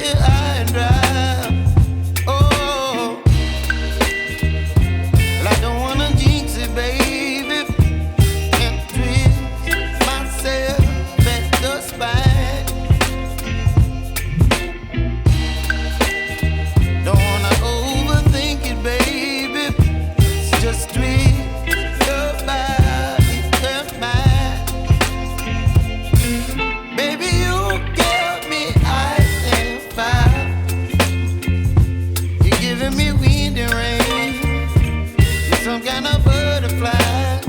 high and dry. Oh, well, I don't wanna jinx it, baby, and twist myself at the spine. Don't wanna overthink it, baby. It's just twist your body and mine. Baby, you give me ice and fire. You're giving me wind and rain. You're some kind of butterfly.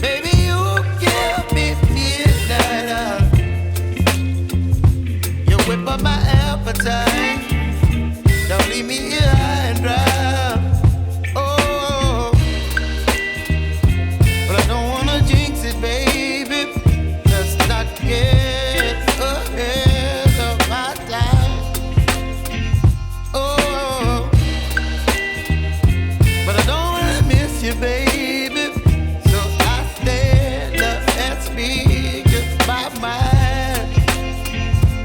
Baby, you give me midnight. You whip up my appetite.